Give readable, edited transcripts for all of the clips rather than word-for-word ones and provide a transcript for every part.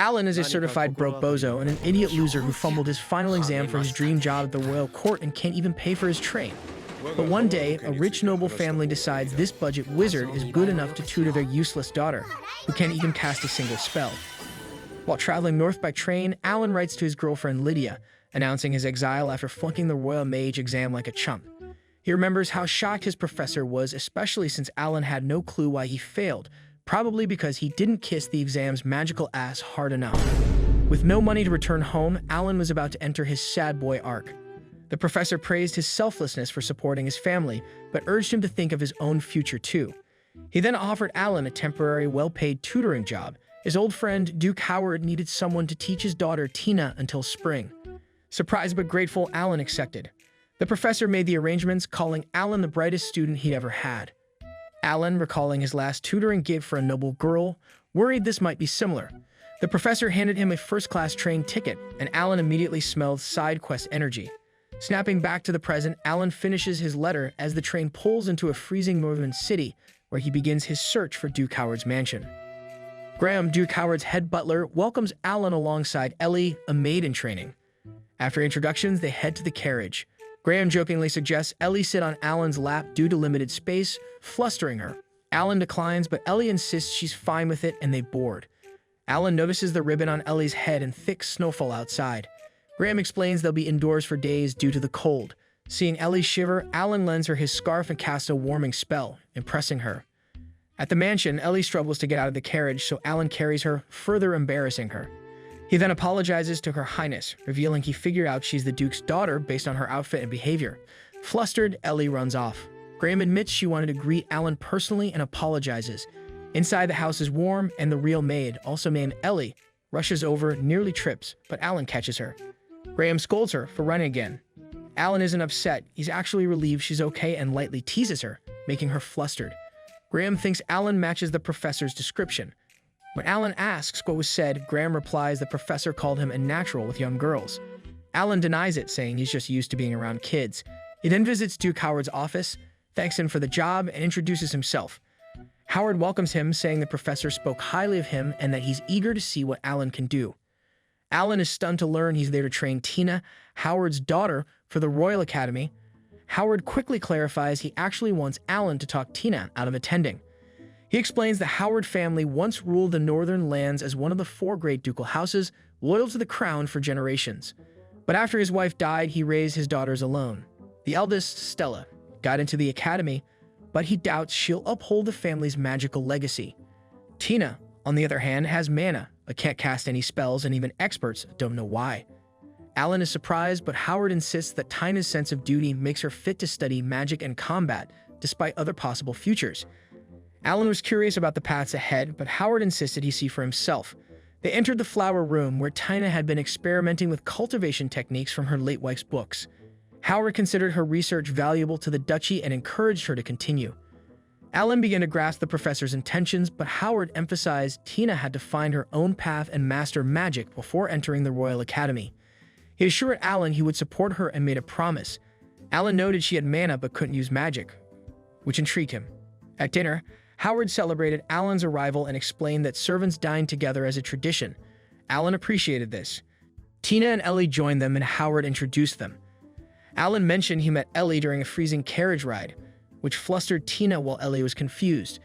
Alan is a certified broke bozo and an idiot loser who fumbled his final exam for his dream job at the royal court and can't even pay for his train. But one day, a rich noble family decides this budget wizard is good enough to tutor their useless daughter, who can't even cast a single spell. While traveling north by train, Alan writes to his girlfriend Lydia, announcing his exile after flunking the royal mage exam like a chump. He remembers how shocked his professor was, especially since Alan had no clue why he failed, probably because he didn't kiss the exam's magical ass hard enough. With no money to return home, Alan was about to enter his sad boy arc. The professor praised his selflessness for supporting his family, but urged him to think of his own future too. He then offered Alan a temporary, well-paid tutoring job. His old friend, Duke Howard, needed someone to teach his daughter, Tina, until spring. Surprised but grateful, Alan accepted. The professor made the arrangements, calling Alan the brightest student he'd ever had. Alan, recalling his last tutoring gift for a noble girl, worried this might be similar. The professor handed him a first-class train ticket, and Alan immediately smelled side quest energy. Snapping back to the present, Alan finishes his letter as the train pulls into a freezing northern city, where he begins his search for Duke Howard's mansion. Graham, Duke Howard's head butler, welcomes Alan alongside Ellie, a maid in training. After introductions, they head to the carriage. Graham jokingly suggests Ellie sit on Alan's lap due to limited space, flustering her. Alan declines, but Ellie insists she's fine with it and they board. Alan notices the ribbon on Ellie's head and thick snowfall outside. Graham explains they'll be indoors for days due to the cold. Seeing Ellie shiver, Alan lends her his scarf and casts a warming spell, impressing her. At the mansion, Ellie struggles to get out of the carriage, so Alan carries her, further embarrassing her. He then apologizes to Her Highness, revealing he figured out she's the Duke's daughter based on her outfit and behavior. Flustered, Ellie runs off. Graham admits she wanted to greet Alan personally and apologizes. Inside, the house is warm, and the real maid, also named Ellie, rushes over, nearly trips, but Alan catches her. Graham scolds her for running again. Alan isn't upset, he's actually relieved she's okay and lightly teases her, making her flustered. Graham thinks Alan matches the professor's description. When Alan asks what was said, Graham replies the professor called him unnatural with young girls. Alan denies it, saying he's just used to being around kids. He then visits Duke Howard's office, thanks him for the job, and introduces himself. Howard welcomes him, saying the professor spoke highly of him and that he's eager to see what Alan can do. Alan is stunned to learn he's there to train Tina, Howard's daughter, for the Royal Academy. Howard quickly clarifies he actually wants Alan to talk Tina out of attending. He explains the Howard family once ruled the northern lands as one of the 4 great ducal houses, loyal to the crown for generations. But after his wife died, he raised his daughters alone. The eldest, Stella, got into the academy, but he doubts she'll uphold the family's magical legacy. Tina, on the other hand, has mana, but can't cast any spells, and even experts don't know why. Alan is surprised, but Howard insists that Tina's sense of duty makes her fit to study magic and combat, despite other possible futures. Alan was curious about the paths ahead, but Howard insisted he see for himself. They entered the flower room, where Tina had been experimenting with cultivation techniques from her late wife's books. Howard considered her research valuable to the duchy and encouraged her to continue. Alan began to grasp the professor's intentions, but Howard emphasized Tina had to find her own path and master magic before entering the Royal Academy. He assured Alan he would support her and made a promise. Alan noted she had mana but couldn't use magic, which intrigued him. At dinner, Howard celebrated Alan's arrival and explained that servants dined together as a tradition. Alan appreciated this. Tina and Ellie joined them and Howard introduced them. Alan mentioned he met Ellie during a freezing carriage ride, which flustered Tina while Ellie was confused.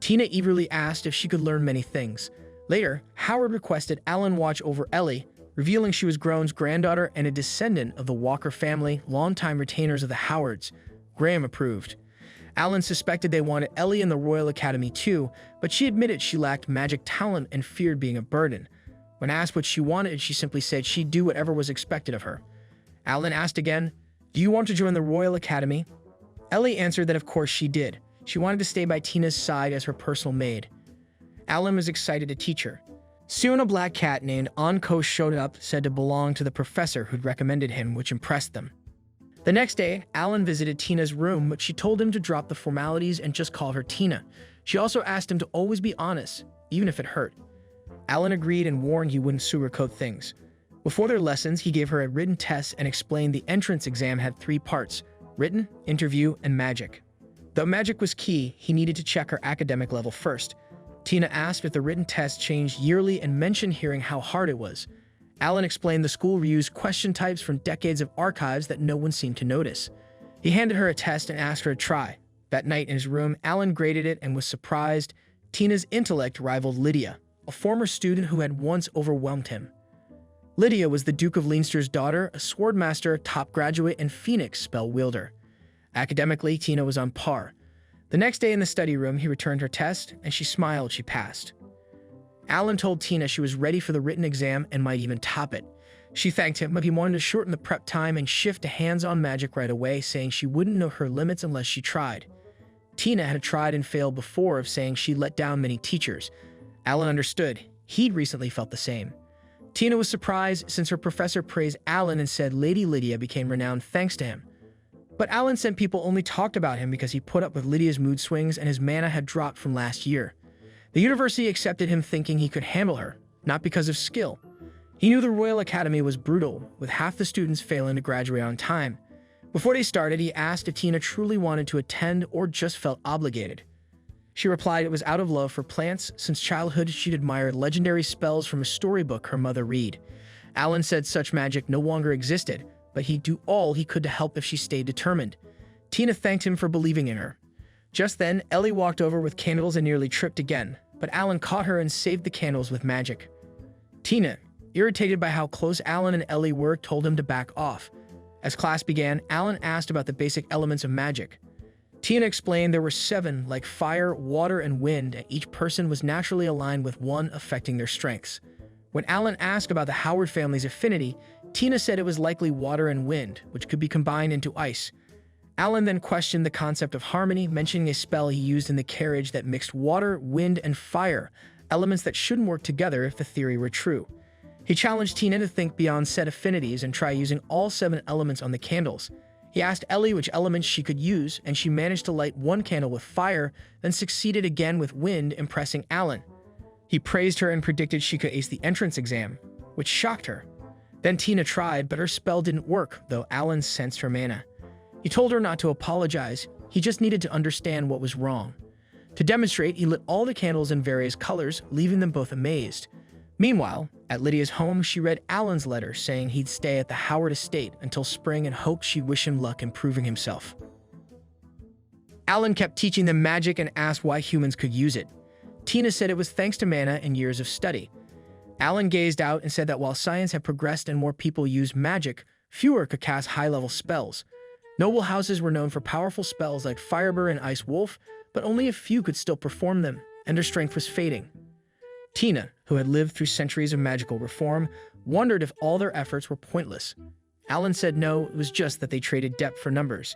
Tina eagerly asked if she could learn many things. Later, Howard requested Alan watch over Ellie, revealing she was Groan's granddaughter and a descendant of the Walker family, longtime retainers of the Howards. Graham approved. Alan suspected they wanted Ellie in the Royal Academy too, but she admitted she lacked magic talent and feared being a burden. When asked what she wanted, she simply said she'd do whatever was expected of her. Alan asked again, "Do you want to join the Royal Academy?" Ellie answered that of course she did. She wanted to stay by Tina's side as her personal maid. Alan was excited to teach her. Soon a black cat named Anko showed up, said to belong to the professor who'd recommended him, which impressed them. The next day, Alan visited Tina's room, but she told him to drop the formalities and just call her Tina. She also asked him to always be honest, even if it hurt. Alan agreed and warned he wouldn't sugarcoat things. Before their lessons, he gave her a written test and explained the entrance exam had 3 parts: written, interview, and magic. Though magic was key, he needed to check her academic level first. Tina asked if the written test changed yearly and mentioned hearing how hard it was. Alan explained the school reused question types from decades of archives that no one seemed to notice. He handed her a test and asked her to try. That night in his room, Alan graded it and was surprised. Tina's intellect rivaled Lydia, a former student who had once overwhelmed him. Lydia was the Duke of Leinster's daughter, a swordmaster, top graduate, and Phoenix spell wielder. Academically, Tina was on par. The next day in the study room, he returned her test, and she smiled she passed. Alan told Tina she was ready for the written exam and might even top it. She thanked him, but he wanted to shorten the prep time and shift to hands-on magic right away, saying she wouldn't know her limits unless she tried. Tina had tried and failed before, saying she let down many teachers. Alan understood. He'd recently felt the same. Tina was surprised since her professor praised Alan and said Lady Lydia became renowned thanks to him. But Alan said people only talked about him because he put up with Lydia's mood swings and his mana had dropped from last year. The university accepted him thinking he could handle her, not because of skill. He knew the Royal Academy was brutal, with half the students failing to graduate on time. Before they started, he asked if Tina truly wanted to attend or just felt obligated. She replied it was out of love for plants. Since childhood, she'd admired legendary spells from a storybook her mother read. Alan said such magic no longer existed, but he'd do all he could to help if she stayed determined. Tina thanked him for believing in her. Just then, Ellie walked over with candles and nearly tripped again, but Alan caught her and saved the candles with magic. Tina, irritated by how close Alan and Ellie were, told him to back off. As class began, Alan asked about the basic elements of magic. Tina explained there were 7, like fire, water, and wind, and each person was naturally aligned with one affecting their strengths. When Alan asked about the Howard family's affinity, Tina said it was likely water and wind, which could be combined into ice. Alan then questioned the concept of harmony, mentioning a spell he used in the carriage that mixed water, wind, and fire, elements that shouldn't work together if the theory were true. He challenged Tina to think beyond set affinities and try using all 7 elements on the candles. He asked Ellie which elements she could use, and she managed to light one candle with fire, then succeeded again with wind, impressing Alan. He praised her and predicted she could ace the entrance exam, which shocked her. Then Tina tried, but her spell didn't work, though Alan sensed her mana. He told her not to apologize, he just needed to understand what was wrong. To demonstrate, he lit all the candles in various colors, leaving them both amazed. Meanwhile, at Lydia's home, she read Alan's letter saying he'd stay at the Howard estate until spring and hoped she'd wish him luck in proving himself. Alan kept teaching them magic and asked why humans could use it. Tina said it was thanks to mana and years of study. Alan gazed out and said that while science had progressed and more people used magic, fewer could cast high-level spells. Noble houses were known for powerful spells like Firebird and Ice Wolf, but only a few could still perform them, and their strength was fading. Tina, who had lived through centuries of magical reform, wondered if all their efforts were pointless. Alan said no, it was just that they traded depth for numbers.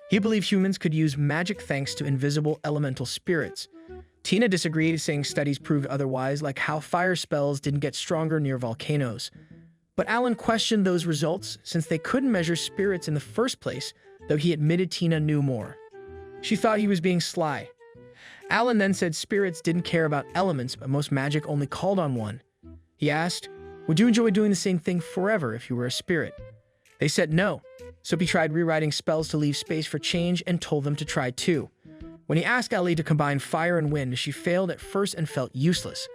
He believed humans could use magic thanks to invisible elemental spirits. Tina disagreed, saying studies proved otherwise, like how fire spells didn't get stronger near volcanoes. But Alan questioned those results since they couldn't measure spirits in the first place, though he admitted Tina knew more. She thought he was being sly. Alan then said spirits didn't care about elements, but most magic only called on one. He asked, would you enjoy doing the same thing forever if you were a spirit? They said no, so he tried rewriting spells to leave space for change and told them to try too. When he asked Ellie to combine fire and wind, she failed at first and felt useless.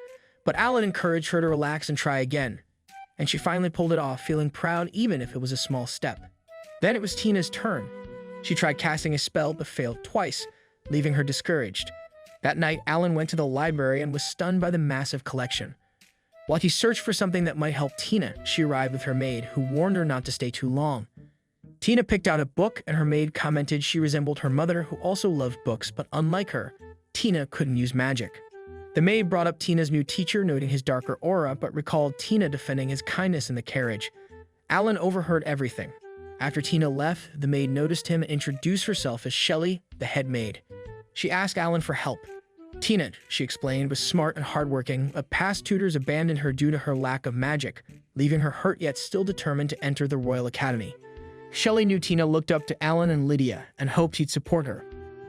But Alan encouraged her to relax and try again. And she finally pulled it off, feeling proud even if it was a small step. Then it was Tina's turn. She tried casting a spell but failed twice, leaving her discouraged. That night, Alan went to the library and was stunned by the massive collection. While he searched for something that might help Tina, she arrived with her maid, who warned her not to stay too long. Tina picked out a book, and her maid commented she resembled her mother, who also loved books, but unlike her, Tina couldn't use magic. The maid brought up Tina's new teacher, noting his darker aura, but recalled Tina defending his kindness in the carriage. Alan overheard everything. After Tina left, the maid noticed him and introduced herself as Shelley, the head maid. She asked Alan for help. Tina, she explained, was smart and hardworking, but past tutors abandoned her due to her lack of magic, leaving her hurt yet still determined to enter the Royal Academy. Shelley knew Tina looked up to Alan and Lydia and hoped he'd support her.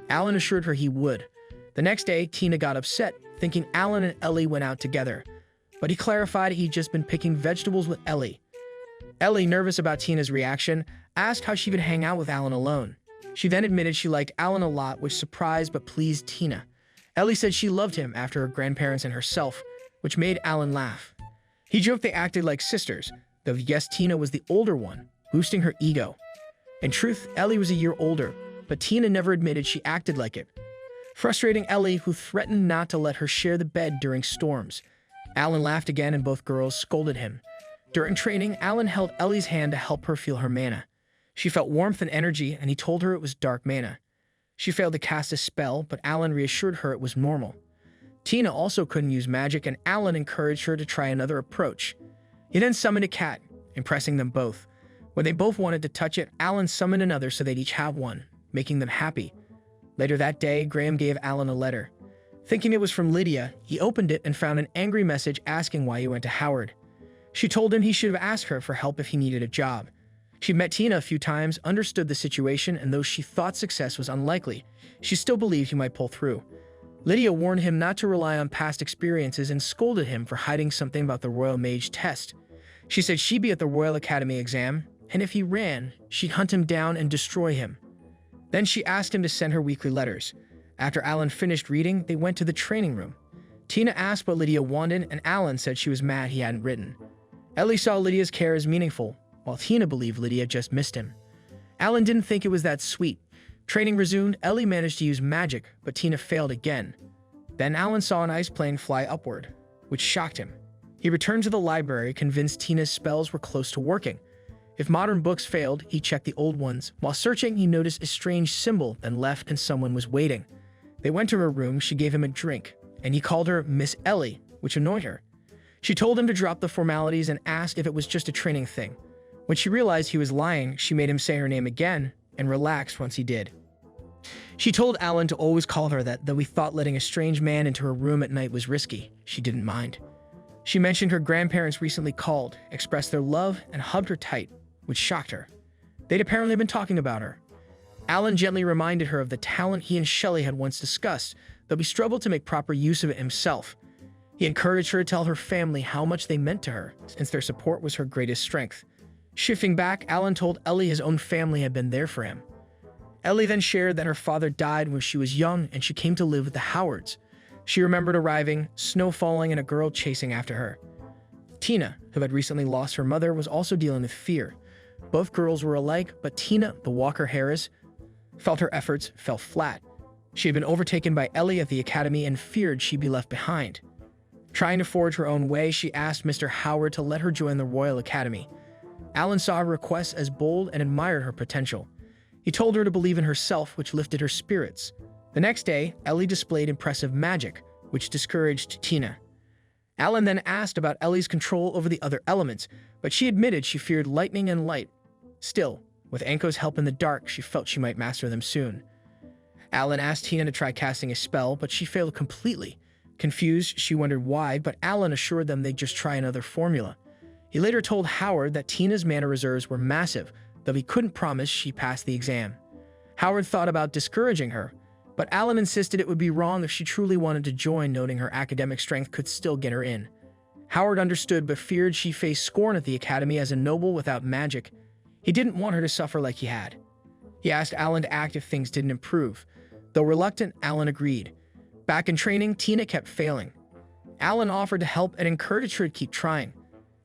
Alan assured her he would. The next day, Tina got upset, thinking Alan and Ellie went out together, but he clarified he'd just been picking vegetables with Ellie. Ellie, nervous about Tina's reaction, asked how she would hang out with Alan alone. She then admitted she liked Alan a lot, which surprised but pleased Tina. Ellie said she loved him after her grandparents and herself, which made Alan laugh. He joked they acted like sisters, though yes, Tina was the older one, boosting her ego. In truth, Ellie was a year older, but Tina never admitted she acted like it, frustrating Ellie, who threatened not to let her share the bed during storms. Alan laughed again and both girls scolded him. During training, Alan held Ellie's hand to help her feel her mana. She felt warmth and energy, and he told her it was dark mana. She failed to cast a spell, but Alan reassured her it was normal. Tina also couldn't use magic, and Alan encouraged her to try another approach. He then summoned a cat, impressing them both. When they both wanted to touch it, Alan summoned another so they'd each have one, making them happy. Later that day, Graham gave Alan a letter. Thinking it was from Lydia, he opened it and found an angry message asking why he went to Howard. She told him he should have asked her for help if he needed a job. She'd met Tina a few times, understood the situation, and though she thought success was unlikely, she still believed he might pull through. Lydia warned him not to rely on past experiences and scolded him for hiding something about the Royal Mage test. She said she'd be at the Royal Academy exam, and if he ran, she'd hunt him down and destroy him. Then she asked him to send her weekly letters. After Alan finished reading, they went to the training room. Tina asked what Lydia wanted, and Alan said she was mad he hadn't written. Ellie saw Lydia's care as meaningful, while Tina believed Lydia just missed him. Alan didn't think it was that sweet. Training resumed, Ellie managed to use magic, but Tina failed again. Then Alan saw an ice plane fly upward, which shocked him. He returned to the library, convinced Tina's spells were close to working. If modern books failed, he checked the old ones. While searching, he noticed a strange symbol, then left and someone was waiting. They went to her room, she gave him a drink, and he called her Miss Ellie, which annoyed her. She told him to drop the formalities and asked if it was just a training thing. When she realized he was lying, she made him say her name again and relaxed once he did. She told Alan to always call her that, though he thought letting a strange man into her room at night was risky. She didn't mind. She mentioned her grandparents recently called, expressed their love, and hugged her tight, which shocked her. They'd apparently been talking about her. Alan gently reminded her of the talent he and Shelley had once discussed, though he struggled to make proper use of it himself. He encouraged her to tell her family how much they meant to her, since their support was her greatest strength. Shifting back, Alan told Ellie his own family had been there for him. Ellie then shared that her father died when she was young and she came to live with the Howards. She remembered arriving, snow falling, and a girl chasing after her. Tina, who had recently lost her mother, was also dealing with fear. Both girls were alike, but Tina, the Walker Harris, felt her efforts fell flat. She had been overtaken by Ellie at the academy and feared she'd be left behind. Trying to forge her own way, she asked Mr. Howard to let her join the Royal Academy. Alan saw her request as bold and admired her potential. He told her to believe in herself, which lifted her spirits. The next day, Ellie displayed impressive magic, which discouraged Tina. Alan then asked about Ellie's control over the other elements, but she admitted she feared lightning and light. Still, with Anko's help in the dark, she felt she might master them soon. Alan asked Tina to try casting a spell, but she failed completely. Confused, she wondered why, but Alan assured them they'd just try another formula. He later told Howard that Tina's mana reserves were massive, though he couldn't promise she passed the exam. Howard thought about discouraging her, but Alan insisted it would be wrong if she truly wanted to join, noting her academic strength could still get her in. Howard understood but feared she faced scorn at the academy as a noble without magic. He didn't want her to suffer like he had. He asked Alan to act if things didn't improve. Though reluctant, Alan agreed. Back in training, Tina kept failing. Alan offered to help and encouraged her to keep trying.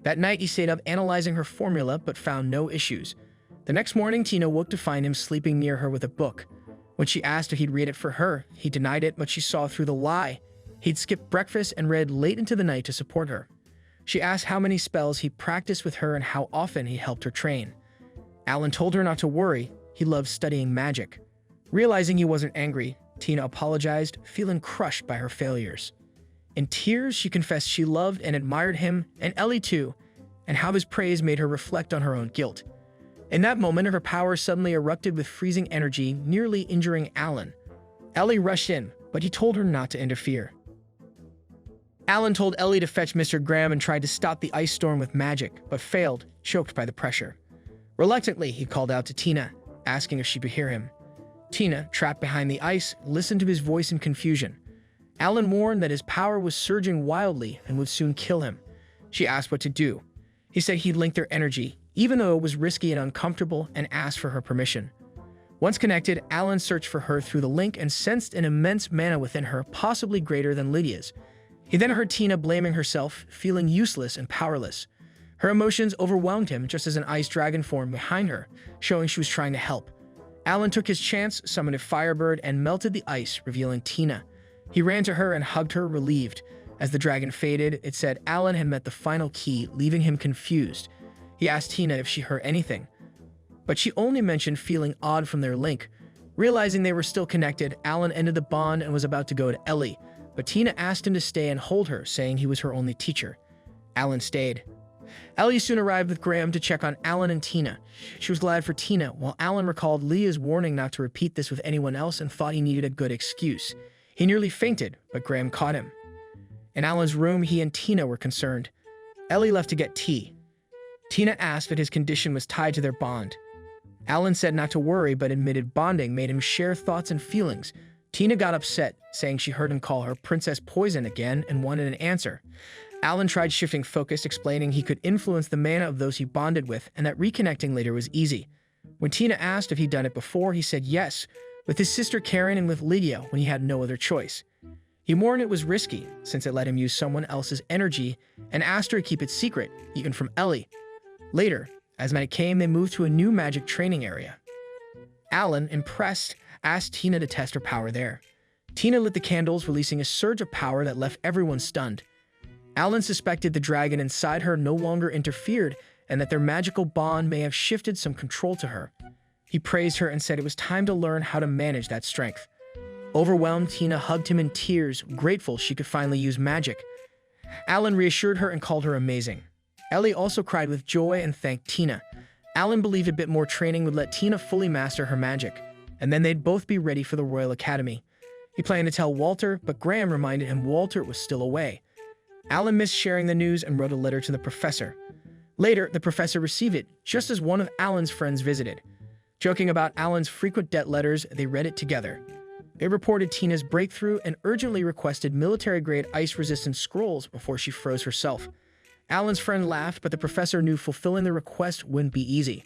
That night, he stayed up analyzing her formula but found no issues. The next morning, Tina woke to find him sleeping near her with a book. When she asked if he'd read it for her, he denied it, but she saw through the lie. He'd skipped breakfast and read late into the night to support her. She asked how many spells he practiced with her and how often he helped her train. Alan told her not to worry, he loved studying magic. Realizing he wasn't angry, Tina apologized, feeling crushed by her failures. In tears, she confessed she loved and admired him, and Ellie too, and how his praise made her reflect on her own guilt. In that moment, her power suddenly erupted with freezing energy, nearly injuring Alan. Ellie rushed in, but he told her not to interfere. Alan told Ellie to fetch Mr. Graham and tried to stop the ice storm with magic, but failed, choked by the pressure. Reluctantly, he called out to Tina, asking if she could hear him. Tina, trapped behind the ice, listened to his voice in confusion. Alan warned that his power was surging wildly and would soon kill him. She asked what to do. He said he'd link their energy, even though it was risky and uncomfortable, and asked for her permission. Once connected, Alan searched for her through the link and sensed an immense mana within her, possibly greater than Lydia's. He then heard Tina blaming herself, feeling useless and powerless. Her emotions overwhelmed him just as an ice dragon formed behind her, showing she was trying to help. Alan took his chance, summoned a firebird, and melted the ice, revealing Tina. He ran to her and hugged her, relieved. As the dragon faded, it said Alan had met the final key, leaving him confused. He asked Tina if she heard anything, but she only mentioned feeling odd from their link. Realizing they were still connected, Alan ended the bond and was about to go to Ellie, but Tina asked him to stay and hold her, saying he was her only teacher. Alan stayed. Ellie soon arrived with Graham to check on Alan and Tina. She was glad for Tina, while Alan recalled Leah's warning not to repeat this with anyone else and thought he needed a good excuse. He nearly fainted, but Graham caught him. In Alan's room, he and Tina were concerned. Ellie left to get tea. Tina asked if his condition was tied to their bond. Alan said not to worry, but admitted bonding made him share thoughts and feelings. Tina got upset, saying she heard him call her Princess Poison again and wanted an answer. Alan tried shifting focus, explaining he could influence the mana of those he bonded with and that reconnecting later was easy. When Tina asked if he'd done it before, he said yes, with his sister Karen and with Lydia when he had no other choice. He warned it was risky, since it let him use someone else's energy, and asked her to keep it secret, even from Ellie. Later, as night came, they moved to a new magic training area. Alan, impressed, asked Tina to test her power there. Tina lit the candles, releasing a surge of power that left everyone stunned. Alan suspected the dragon inside her no longer interfered and that their magical bond may have shifted some control to her. He praised her and said it was time to learn how to manage that strength. Overwhelmed, Tina hugged him in tears, grateful she could finally use magic. Alan reassured her and called her amazing. Ellie also cried with joy and thanked Tina. Alan believed a bit more training would let Tina fully master her magic, and then they'd both be ready for the Royal Academy. He planned to tell Walter, but Graham reminded him Walter was still away. Alan missed sharing the news and wrote a letter to the professor. Later, the professor received it, just as one of Alan's friends visited. Joking about Alan's frequent debt letters, they read it together. They reported Tina's breakthrough and urgently requested military-grade ice-resistant scrolls before she froze herself. Alan's friend laughed, but the professor knew fulfilling the request wouldn't be easy.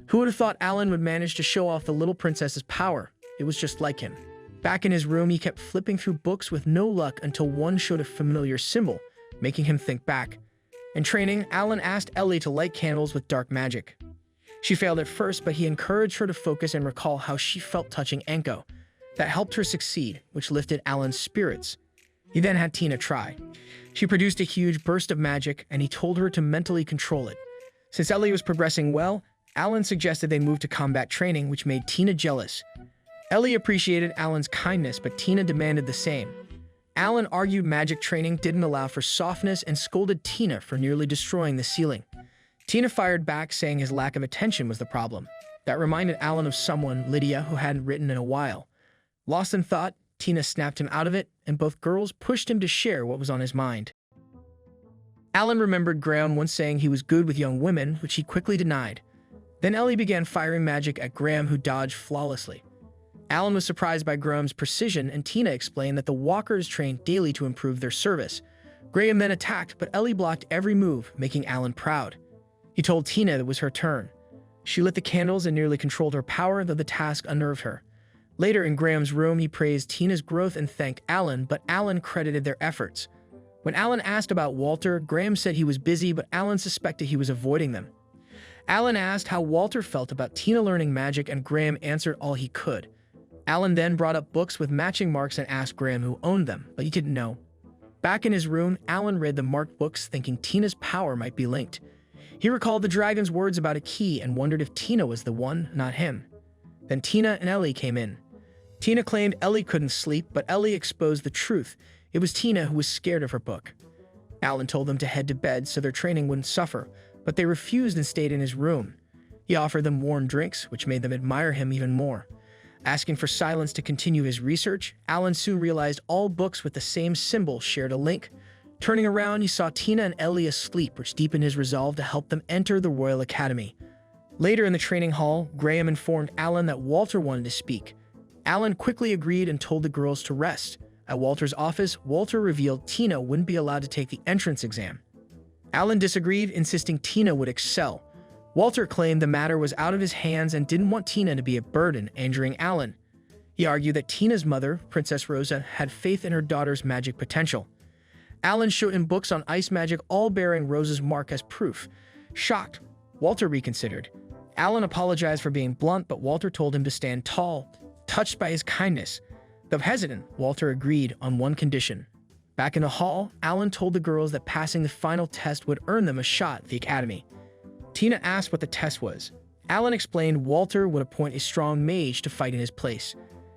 Who would have thought Alan would manage to show off the little princess's power? It was just like him. Back in his room, he kept flipping through books with no luck until one showed a familiar symbol, making him think back. In training, Alan asked Ellie to light candles with dark magic. She failed at first, but he encouraged her to focus and recall how she felt touching Anko. That helped her succeed, which lifted Alan's spirits. He then had Tina try. She produced a huge burst of magic, and he told her to mentally control it. Since Ellie was progressing well, Alan suggested they move to combat training, which made Tina jealous. Ellie appreciated Alan's kindness, but Tina demanded the same. Alan argued magic training didn't allow for softness and scolded Tina for nearly destroying the ceiling. Tina fired back, saying his lack of attention was the problem. That reminded Alan of someone, Lydia, who hadn't written in a while. Lost in thought, Tina snapped him out of it, and both girls pushed him to share what was on his mind. Alan remembered Graham once saying he was good with young women, which he quickly denied. Then Ellie began firing magic at Graham, who dodged flawlessly. Alan was surprised by Graham's precision, and Tina explained that the walkers trained daily to improve their service. Graham then attacked, but Ellie blocked every move, making Alan proud. He told Tina it was her turn. She lit the candles and nearly controlled her power, though the task unnerved her. Later in Graham's room, he praised Tina's growth and thanked Alan, but Alan credited their efforts. When Alan asked about Walter, Graham said he was busy, but Alan suspected he was avoiding them. Alan asked how Walter felt about Tina learning magic, and Graham answered all he could. Alan then brought up books with matching marks and asked Graham who owned them, but he didn't know. Back in his room, Alan read the marked books, thinking Tina's power might be linked. He recalled the dragon's words about a key and wondered if Tina was the one, not him. Then Tina and Ellie came in. Tina claimed Ellie couldn't sleep, but Ellie exposed the truth. It was Tina who was scared of her book. Alan told them to head to bed so their training wouldn't suffer, but they refused and stayed in his room. He offered them warm drinks, which made them admire him even more. Asking for silence to continue his research, Alan soon realized all books with the same symbol shared a link. Turning around, he saw Tina and Ellie asleep, which deepened his resolve to help them enter the Royal Academy. Later in the training hall, Graham informed Alan that Walter wanted to speak. Alan quickly agreed and told the girls to rest. At Walter's office, Walter revealed Tina wouldn't be allowed to take the entrance exam. Alan disagreed, insisting Tina would excel. Walter claimed the matter was out of his hands and didn't want Tina to be a burden, angering Alan. He argued that Tina's mother, Princess Rosa, had faith in her daughter's magic potential. Alan showed him books on ice magic, all bearing Rosa's mark as proof. Shocked, Walter reconsidered. Alan apologized for being blunt, but Walter told him to stand tall, touched by his kindness. Though hesitant, Walter agreed on one condition. Back in the hall, Alan told the girls that passing the final test would earn them a shot at the academy. Tina asked what the test was. Alan explained Walter would appoint a strong mage to fight in his place.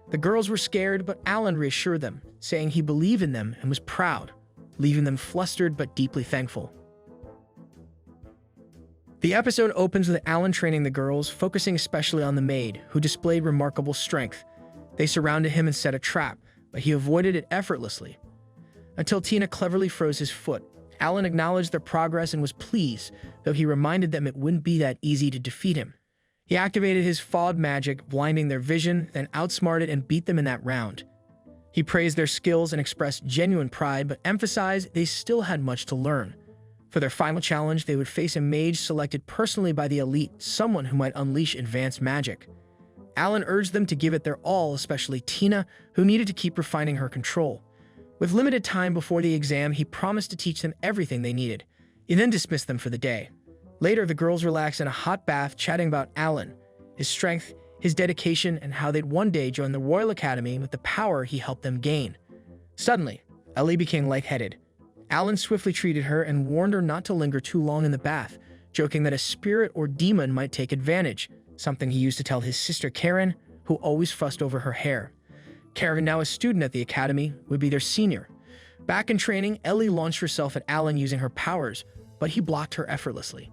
The girls were scared, but Alan reassured them, saying he believed in them and was proud, leaving them flustered but deeply thankful. The episode opens with Alan training the girls, focusing especially on the maid, who displayed remarkable strength. They surrounded him and set a trap, but he avoided it effortlessly. Until Tina cleverly froze his foot. Alan acknowledged their progress and was pleased, though he reminded them it wouldn't be that easy to defeat him. He activated his fog magic, blinding their vision, then outsmarted and beat them in that round. He praised their skills and expressed genuine pride, but emphasized they still had much to learn. For their final challenge, they would face a mage selected personally by the elite, someone who might unleash advanced magic. Alan urged them to give it their all, especially Tina, who needed to keep refining her control. With limited time before the exam, he promised to teach them everything they needed. He then dismissed them for the day. Later, the girls relaxed in a hot bath, chatting about Alan, his strength, his dedication, and how they'd one day join the Royal Academy with the power he helped them gain. Suddenly, Ellie became lightheaded. Alan swiftly treated her and warned her not to linger too long in the bath, joking that a spirit or demon might take advantage, something he used to tell his sister Karen, who always fussed over her hair. Karen, now a student at the academy, would be their senior. Back in training, Ellie launched herself at Alan using her powers, but he blocked her effortlessly.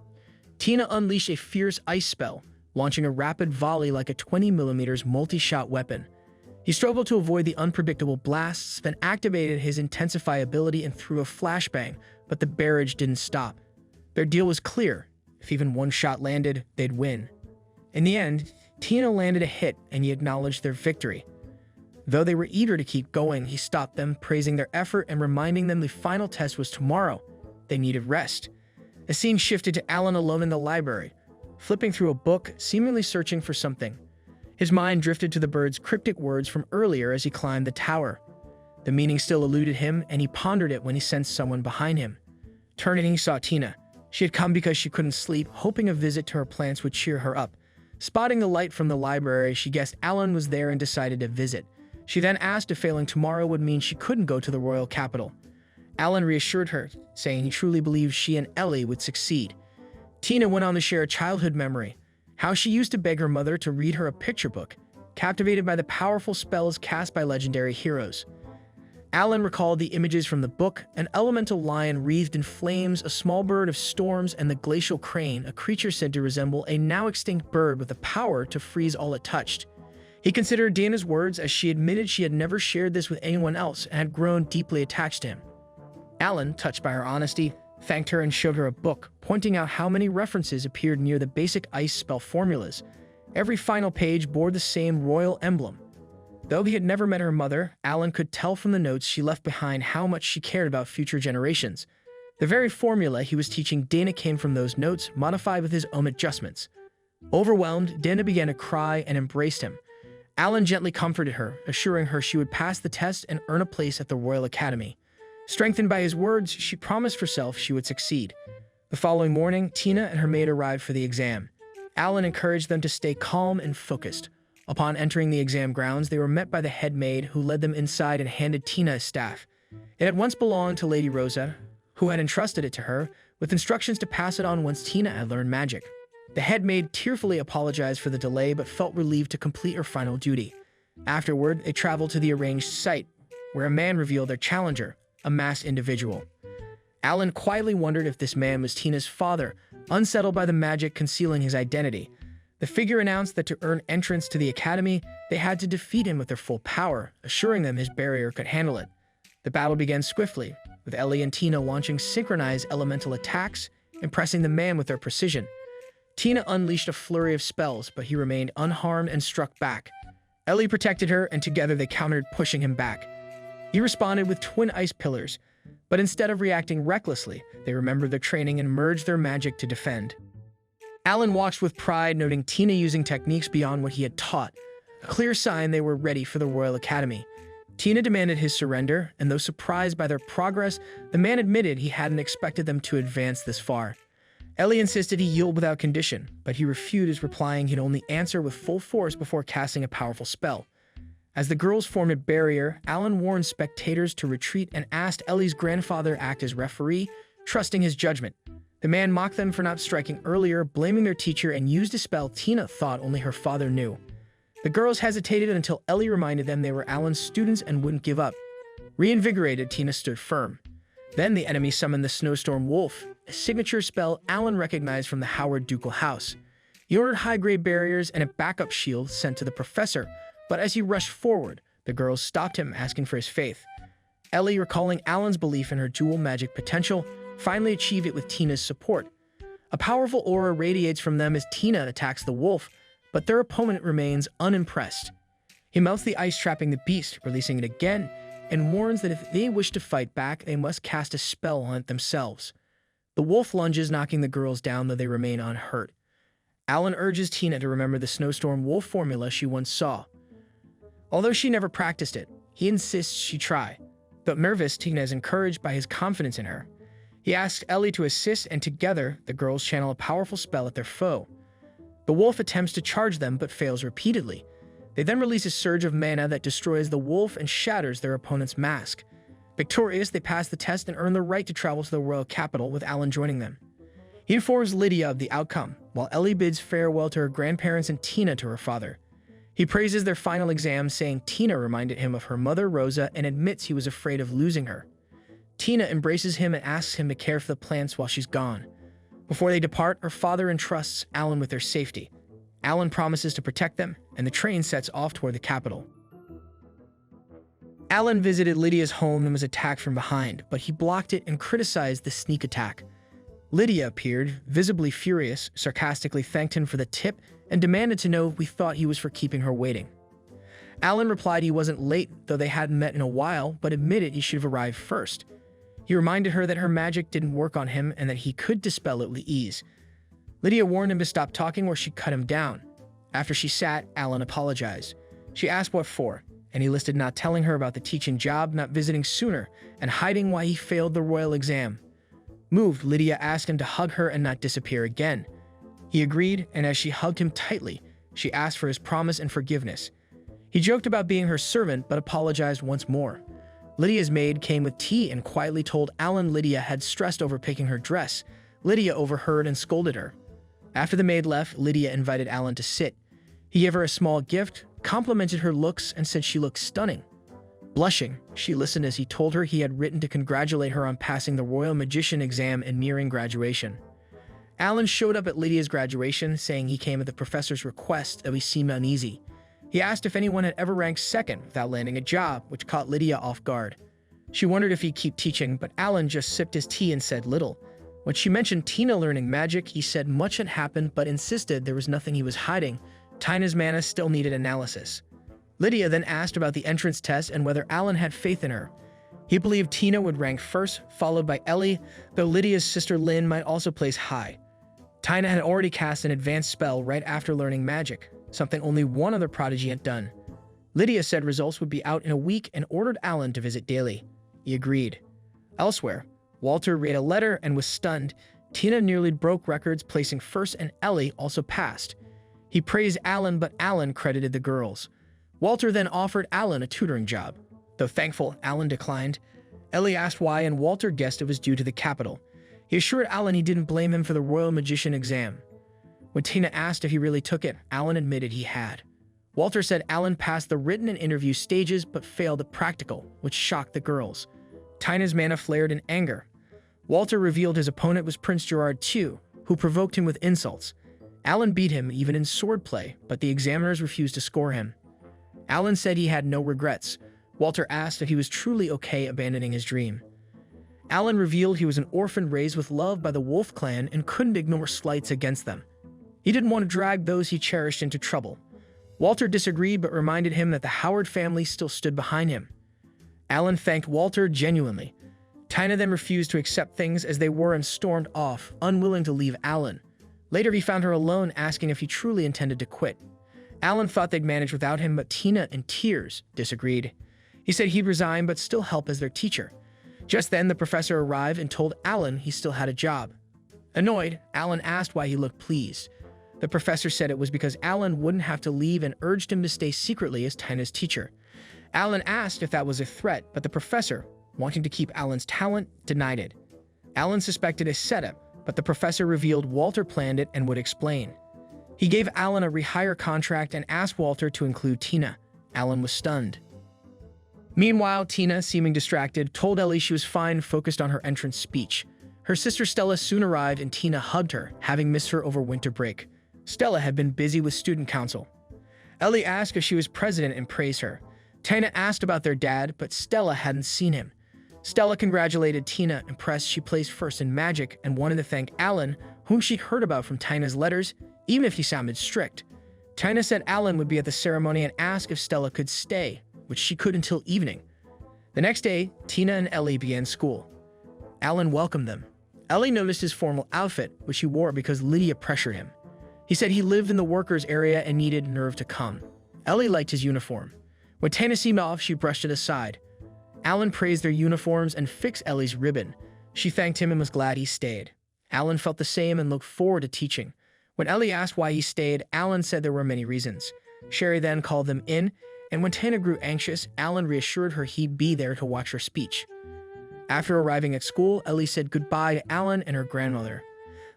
Tina unleashed a fierce ice spell, launching a rapid volley like a 20mm multi-shot weapon. He struggled to avoid the unpredictable blasts, then activated his intensify ability and threw a flashbang, but the barrage didn't stop. Their deal was clear. If even one shot landed, they'd win. In the end, Tina landed a hit and he acknowledged their victory. Though they were eager to keep going, he stopped them, praising their effort and reminding them the final test was tomorrow. They needed rest. The scene shifted to Alan alone in the library, flipping through a book, seemingly searching for something. His mind drifted to the bird's cryptic words from earlier as he climbed the tower. The meaning still eluded him, and he pondered it when he sensed someone behind him. Turning, he saw Tina. She had come because she couldn't sleep, hoping a visit to her plants would cheer her up. Spotting the light from the library, she guessed Alan was there and decided to visit. She then asked if failing tomorrow would mean she couldn't go to the royal capital. Alan reassured her, saying he truly believed she and Ellie would succeed. Tina went on to share a childhood memory, how she used to beg her mother to read her a picture book, captivated by the powerful spells cast by legendary heroes. Alan recalled the images from the book: an elemental lion wreathed in flames, a small bird of storms, and the glacial crane, a creature said to resemble a now-extinct bird with the power to freeze all it touched. He considered Dana's words as she admitted she had never shared this with anyone else and had grown deeply attached to him. Alan, touched by her honesty, thanked her and showed her a book, pointing out how many references appeared near the basic ice spell formulas. Every final page bore the same royal emblem. Though he had never met her mother, Alan could tell from the notes she left behind how much she cared about future generations. The very formula he was teaching Dana came from those notes, modified with his own adjustments. Overwhelmed, Dana began to cry and embraced him. Alan gently comforted her, assuring her she would pass the test and earn a place at the Royal Academy. Strengthened by his words, she promised herself she would succeed. The following morning, Tina and her maid arrived for the exam. Alan encouraged them to stay calm and focused. Upon entering the exam grounds, they were met by the head maid, who led them inside and handed Tina a staff. It had once belonged to Lady Rosa, who had entrusted it to her, with instructions to pass it on once Tina had learned magic. The head maid tearfully apologized for the delay, but felt relieved to complete her final duty. Afterward, they traveled to the arranged site, where a man revealed their challenger, a masked individual. Alan quietly wondered if this man was Tina's father, unsettled by the magic concealing his identity. The figure announced that to earn entrance to the academy, they had to defeat him with their full power, assuring them his barrier could handle it. The battle began swiftly, with Ellie and Tina launching synchronized elemental attacks, impressing the man with their precision. Tina unleashed a flurry of spells, but he remained unharmed and struck back. Ellie protected her, and together they countered, pushing him back. He responded with twin ice pillars, but instead of reacting recklessly, they remembered their training and merged their magic to defend. Alan watched with pride, noting Tina using techniques beyond what he had taught, a clear sign they were ready for the Royal Academy. Tina demanded his surrender, and though surprised by their progress, the man admitted he hadn't expected them to advance this far. Ellie insisted he yield without condition, but he refused, replying he'd only answer with full force before casting a powerful spell. As the girls formed a barrier, Alan warned spectators to retreat and asked Ellie's grandfather to act as referee, trusting his judgment. The man mocked them for not striking earlier, blaming their teacher, and used a spell Tina thought only her father knew. The girls hesitated until Ellie reminded them they were Alan's students and wouldn't give up. Reinvigorated, Tina stood firm. Then the enemy summoned the snowstorm wolf, a signature spell Alan recognized from the Howard ducal house. He ordered high-grade barriers and a backup shield sent to the professor, but as he rushed forward, the girls stopped him, asking for his faith. Ellie, recalling Alan's belief in her dual magic potential, finally achieved it with Tina's support. A powerful aura radiates from them as Tina attacks the wolf, but their opponent remains unimpressed. He melts the ice, trapping the beast, releasing it again, and warns that if they wish to fight back, they must cast a spell on it themselves. The wolf lunges, knocking the girls down, though they remain unhurt. Alan urges Tina to remember the snowstorm wolf formula she once saw. Although she never practiced it, he insists she try. But nervous, Tina is encouraged by his confidence in her. He asks Ellie to assist, and together, the girls channel a powerful spell at their foe. The wolf attempts to charge them, but fails repeatedly. They then release a surge of mana that destroys the wolf and shatters their opponent's mask. Victorious, they pass the test and earn the right to travel to the royal capital, with Alan joining them. He informs Lydia of the outcome, while Ellie bids farewell to her grandparents and Tina to her father. He praises their final exam, saying Tina reminded him of her mother Rosa and admits he was afraid of losing her. Tina embraces him and asks him to care for the plants while she's gone. Before they depart, her father entrusts Alan with their safety. Alan promises to protect them, and the train sets off toward the capital. Alan visited Lydia's home and was attacked from behind, but he blocked it and criticized the sneak attack. Lydia appeared, visibly furious, sarcastically thanked him for the tip, and demanded to know if we thought he was for keeping her waiting. Alan replied he wasn't late, though they hadn't met in a while, but admitted he should have arrived first. He reminded her that her magic didn't work on him and that he could dispel it with ease. Lydia warned him to stop talking or she'd cut him down. After she sat, Alan apologized. She asked what for, and he listed not telling her about the teaching job, not visiting sooner, and hiding why he failed the royal exam. Moved, Lydia asked him to hug her and not disappear again. He agreed, and as she hugged him tightly, she asked for his promise and forgiveness. He joked about being her servant, but apologized once more. Lydia's maid came with tea and quietly told Alan Lydia had stressed over picking her dress. Lydia overheard and scolded her. After the maid left, Lydia invited Alan to sit. He gave her a small gift, complimented her looks, and said she looked stunning. Blushing, she listened as he told her he had written to congratulate her on passing the Royal Magician exam and nearing graduation. Alan showed up at Lydia's graduation, saying he came at the professor's request, though he seemed uneasy. He asked if anyone had ever ranked second without landing a job, which caught Lydia off guard. She wondered if he'd keep teaching, but Alan just sipped his tea and said little. When she mentioned Tina learning magic, he said much had happened, but insisted there was nothing he was hiding. Tina's mana still needed analysis. Lydia then asked about the entrance test and whether Alan had faith in her. He believed Tina would rank first, followed by Ellie, though Lydia's sister Lynn might also place high. Tina had already cast an advanced spell right after learning magic, something only one other prodigy had done. Lydia said results would be out in a week and ordered Alan to visit daily. He agreed. Elsewhere, Walter read a letter and was stunned. Tina nearly broke records, placing first, and Ellie also passed. He praised Alan, but Alan credited the girls. Walter then offered Alan a tutoring job. Though thankful, Alan declined. Ellie asked why, and Walter guessed it was due to the capital. He assured Alan he didn't blame him for the Royal Magician exam. When Tina asked if he really took it, Alan admitted he had. Walter said Alan passed the written and interview stages but failed the practical, which shocked the girls. Tina's mana flared in anger. Walter revealed his opponent was Prince Gerard II, who provoked him with insults. Alan beat him even in swordplay, but the examiners refused to score him. Alan said he had no regrets. Walter asked if he was truly okay abandoning his dream. Alan revealed he was an orphan raised with love by the Wolf clan and couldn't ignore slights against them. He didn't want to drag those he cherished into trouble. Walter disagreed but reminded him that the Howard family still stood behind him. Alan thanked Walter genuinely. Tina then refused to accept things as they were and stormed off, unwilling to leave Alan. Later, he found her alone, asking if he truly intended to quit. Alan thought they'd manage without him, but Tina, in tears, disagreed. He said he'd resign but still help as their teacher. Just then, the professor arrived and told Alan he still had a job. Annoyed, Alan asked why he looked pleased. The professor said it was because Alan wouldn't have to leave and urged him to stay secretly as Tina's teacher. Alan asked if that was a threat, but the professor, wanting to keep Alan's talent, denied it. Alan suspected a setup, but the professor revealed Walter planned it and would explain. He gave Alan a rehire contract and asked Walter to include Tina. Alan was stunned. Meanwhile, Tina, seeming distracted, told Ellie she was fine, focused on her entrance speech. Her sister Stella soon arrived and Tina hugged her, having missed her over winter break. Stella had been busy with student council. Ellie asked if she was president and praised her. Tina asked about their dad, but Stella hadn't seen him. Stella congratulated Tina, impressed she placed first in magic, and wanted to thank Alan, whom she'd heard about from Tina's letters, even if he sounded strict. Tina said Alan would be at the ceremony and asked if Stella could stay, which she could until evening. The next day, Tina and Ellie began school. Alan welcomed them. Ellie noticed his formal outfit, which he wore because Lydia pressured him. He said he lived in the workers' area and needed nerve to come. Ellie liked his uniform. When Tina seemed off, she brushed it aside. Alan praised their uniforms and fixed Ellie's ribbon. She thanked him and was glad he stayed. Alan felt the same and looked forward to teaching. When Ellie asked why he stayed, Alan said there were many reasons. Sherry then called them in, and when Tina grew anxious, Alan reassured her he'd be there to watch her speech. After arriving at school, Ellie said goodbye to Alan and her grandmother.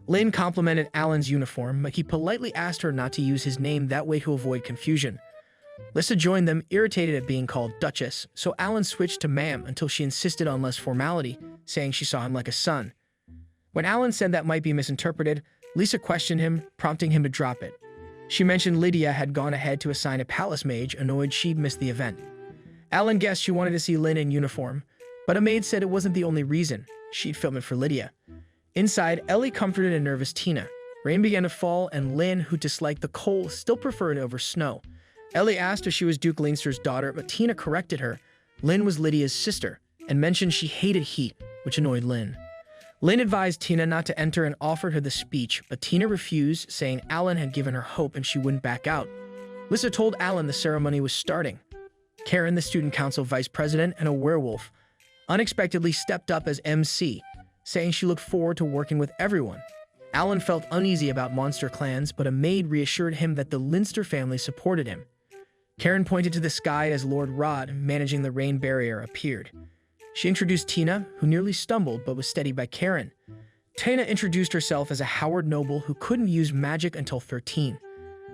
Lynn complimented Alan's uniform, but he politely asked her not to use his name that way to avoid confusion. Lissa joined them, irritated at being called Duchess, so Alan switched to ma'am until she insisted on less formality, saying she saw him like a son. When Alan said that might be misinterpreted, Lisa questioned him, prompting him to drop it. She mentioned Lydia had gone ahead to assign a palace mage, annoyed she'd missed the event. Alan guessed she wanted to see Lynn in uniform, but a maid said it wasn't the only reason. She'd film it for Lydia. Inside, Ellie comforted a nervous Tina. Rain began to fall, and Lynn, who disliked the cold, still preferred it over snow. Ellie asked if she was Duke Leinster's daughter, but Tina corrected her. Lynn was Lydia's sister, and mentioned she hated heat, which annoyed Lynn. Lynn advised Tina not to enter and offered her the speech, but Tina refused, saying Alan had given her hope and she wouldn't back out. Lissa told Alan the ceremony was starting. Karen, the student council vice president and a werewolf, unexpectedly stepped up as MC, saying she looked forward to working with everyone. Alan felt uneasy about monster clans, but a maid reassured him that the Leinster family supported him. Karen pointed to the sky as Lord Rod, managing the rain barrier, appeared. She introduced Tina, who nearly stumbled but was steadied by Karen. Tina introduced herself as a Howard noble who couldn't use magic until 13.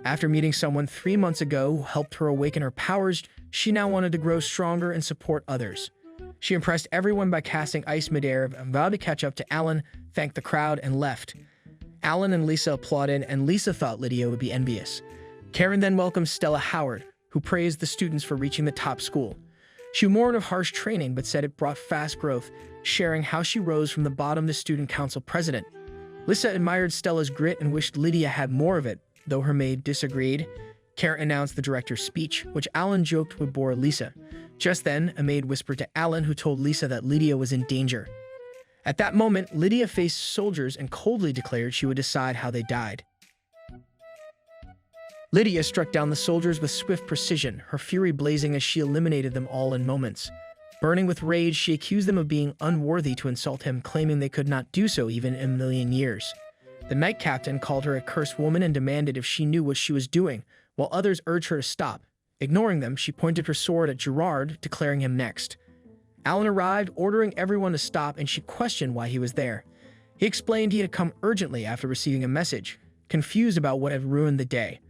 After meeting someone 3 months ago who helped her awaken her powers, she now wanted to grow stronger and support others. She impressed everyone by casting ice midair, vowed to catch up to Alan, thanked the crowd, and left. Alan and Lisa applauded, and Lisa thought Lydia would be envious. Karen then welcomed Stella Howard, who praised the students for reaching the top school. She warned of harsh training but said it brought fast growth, sharing how she rose from the bottom to student council president. Lissa admired Stella's grit and wished Lydia had more of it, though her maid disagreed. Karen announced the director's speech, which Alan joked would bore Lisa. Just then, a maid whispered to Alan, who told Lisa that Lydia was in danger. At that moment, Lydia faced soldiers and coldly declared she would decide how they died. Lydia struck down the soldiers with swift precision, her fury blazing as she eliminated them all in moments. Burning with rage, she accused them of being unworthy to insult him, claiming they could not do so even in a million years. The knight captain called her a cursed woman and demanded if she knew what she was doing, while others urged her to stop. Ignoring them, she pointed her sword at Gerard, declaring him next. Alan arrived, ordering everyone to stop, and she questioned why he was there. He explained he had come urgently after receiving a message, confused about what had ruined the day.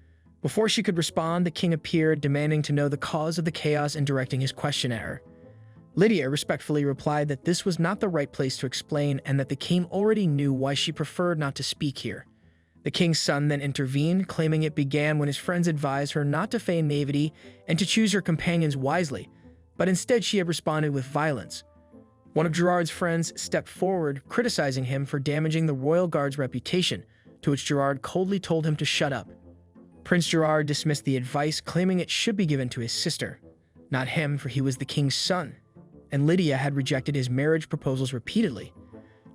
Before she could respond, the king appeared, demanding to know the cause of the chaos and directing his question at her. Lydia respectfully replied that this was not the right place to explain and that the king already knew why she preferred not to speak here. The king's son then intervened, claiming it began when his friends advised her not to feign naivety and to choose her companions wisely, but instead she had responded with violence. One of Gerard's friends stepped forward, criticizing him for damaging the royal guard's reputation, to which Gerard coldly told him to shut up. Prince Gerard dismissed the advice, claiming it should be given to his sister, not him, for he was the king's son, and Lydia had rejected his marriage proposals repeatedly.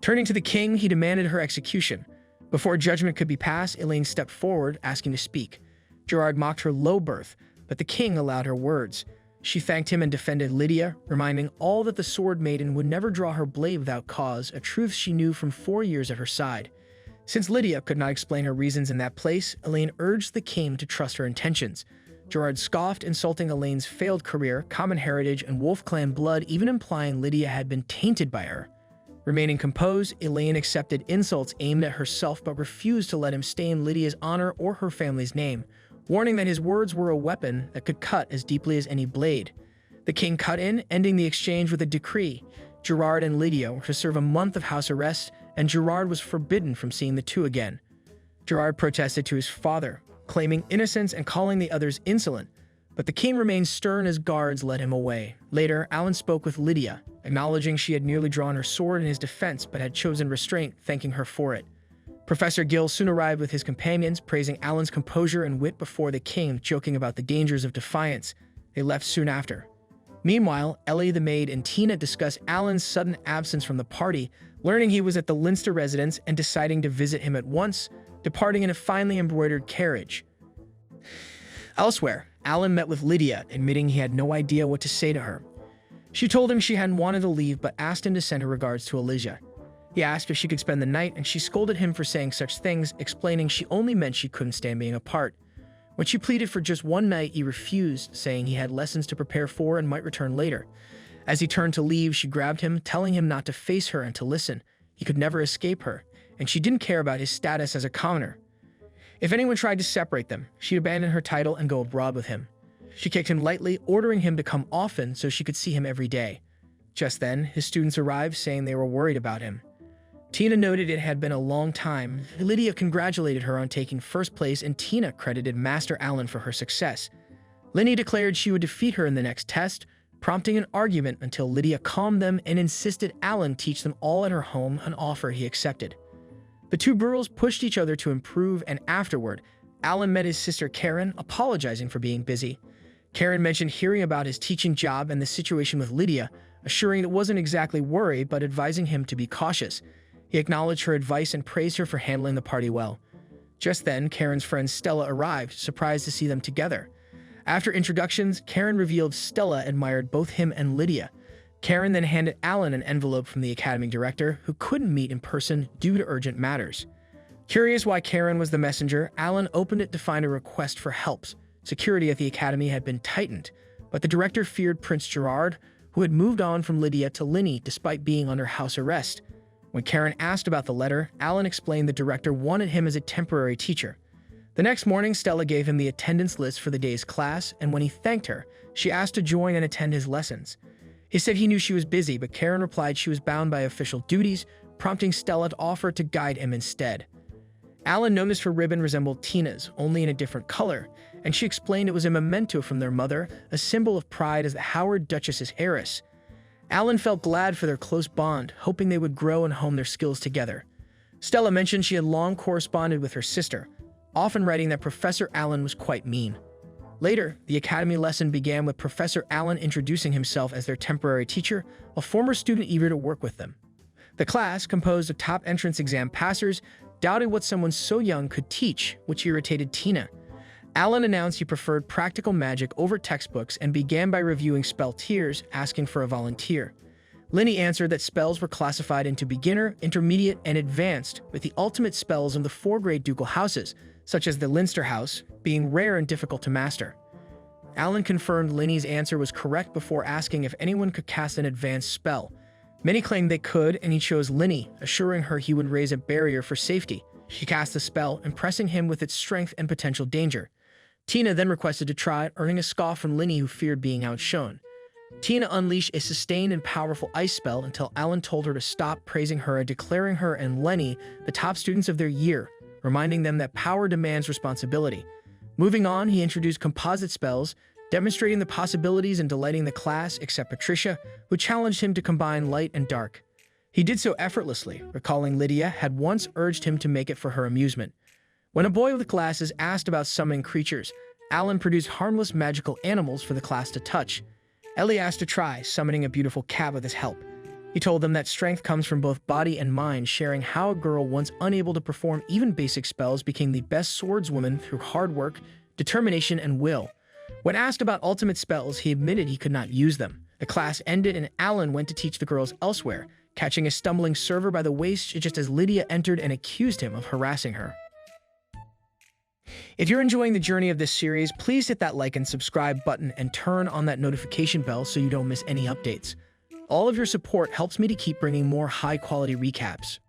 Turning to the king, he demanded her execution. Before judgment could be passed, Elaine stepped forward, asking to speak. Gerard mocked her low birth, but the king allowed her words. She thanked him and defended Lydia, reminding all that the Sword Maiden would never draw her blade without cause, a truth she knew from 4 years at her side. Since Lydia could not explain her reasons in that place, Elaine urged the king to trust her intentions. Gerard scoffed, insulting Elaine's failed career, common heritage, and Wolf clan blood, even implying Lydia had been tainted by her. Remaining composed, Elaine accepted insults aimed at herself but refused to let him stain Lydia's honor or her family's name, warning that his words were a weapon that could cut as deeply as any blade. The king cut in, ending the exchange with a decree. Gerard and Lydia were to serve a month of house arrest, and Gerard was forbidden from seeing the two again. Gerard protested to his father, claiming innocence and calling the others insolent, but the king remained stern as guards led him away. Later, Alan spoke with Lydia, acknowledging she had nearly drawn her sword in his defense but had chosen restraint, thanking her for it. Professor Gill soon arrived with his companions, praising Alan's composure and wit before the king, joking about the dangers of defiance. They left soon after. Meanwhile, Ellie the maid and Tina discuss Alan's sudden absence from the party, learning he was at the Linster residence and deciding to visit him at once, departing in a finely embroidered carriage. Elsewhere, Alan met with Lydia, admitting he had no idea what to say to her. She told him she hadn't wanted to leave but asked him to send her regards to Elijah. He asked if she could spend the night, and she scolded him for saying such things, explaining she only meant she couldn't stand being apart. When she pleaded for just one night, he refused, saying he had lessons to prepare for and might return later. As he turned to leave, she grabbed him, telling him not to face her and to listen. He could never escape her, and she didn't care about his status as a commoner. If anyone tried to separate them, she'd abandon her title and go abroad with him. She kicked him lightly, ordering him to come often so she could see him every day. Just then, his students arrived, saying they were worried about him. Tina noted it had been a long time. Lydia congratulated her on taking first place, and Tina credited Master Alan for her success. Linny declared she would defeat her in the next test, prompting an argument until Lydia calmed them and insisted Alan teach them all at her home, an offer he accepted. The two girls pushed each other to improve, and afterward, Alan met his sister Karen, apologizing for being busy. Karen mentioned hearing about his teaching job and the situation with Lydia, assuring it wasn't exactly worry, but advising him to be cautious. He acknowledged her advice and praised her for handling the party well. Just then, Karen's friend Stella arrived, surprised to see them together. After introductions, Karen revealed Stella admired both him and Lydia. Karen then handed Alan an envelope from the academy director, who couldn't meet in person due to urgent matters. Curious why Karen was the messenger, Alan opened it to find a request for help. Security at the academy had been tightened, but the director feared Prince Gerard, who had moved on from Lydia to Linny despite being under house arrest. When Karen asked about the letter, Alan explained the director wanted him as a temporary teacher. The next morning, Stella gave him the attendance list for the day's class, and when he thanked her, she asked to join and attend his lessons. He said he knew she was busy, but Karen replied she was bound by official duties, prompting Stella to offer to guide him instead. Alan noticed her ribbon resembled Tina's, only in a different color, and she explained it was a memento from their mother, a symbol of pride as the Howard Duchess's heiress. Alan felt glad for their close bond, hoping they would grow and hone their skills together. Stella mentioned she had long corresponded with her sister, often writing that Professor Alan was quite mean. Later, the academy lesson began with Professor Alan introducing himself as their temporary teacher, a former student eager to work with them. The class, composed of top entrance exam passers, doubted what someone so young could teach, which irritated Tina. Alan announced he preferred practical magic over textbooks and began by reviewing spell tiers, asking for a volunteer. Linny answered that spells were classified into beginner, intermediate, and advanced, with the ultimate spells of the 4 great ducal houses, such as the Linster House, being rare and difficult to master. Alan confirmed Linny's answer was correct before asking if anyone could cast an advanced spell. Many claimed they could, and he chose Linny, assuring her he would raise a barrier for safety. She cast the spell, impressing him with its strength and potential danger. Tina then requested to try it, earning a scoff from Linny, who feared being outshone. Tina unleashed a sustained and powerful ice spell until Alan told her to stop, praising her and declaring her and Lenny the top students of their year, reminding them that power demands responsibility. Moving on, he introduced composite spells, demonstrating the possibilities and delighting the class, except Patricia, who challenged him to combine light and dark. He did so effortlessly, recalling Lydia had once urged him to make it for her amusement. When a boy with glasses asked about summoning creatures, Alan produced harmless magical animals for the class to touch. Ellie asked to try, summoning a beautiful cat with his help. He told them that strength comes from both body and mind, sharing how a girl once unable to perform even basic spells became the best swordswoman through hard work, determination, and will. When asked about ultimate spells, he admitted he could not use them. The class ended and Alan went to teach the girls elsewhere, catching a stumbling server by the waist just as Lydia entered and accused him of harassing her. If you're enjoying the journey of this series, please hit that like and subscribe button and turn on that notification bell so you don't miss any updates. All of your support helps me to keep bringing more high-quality recaps.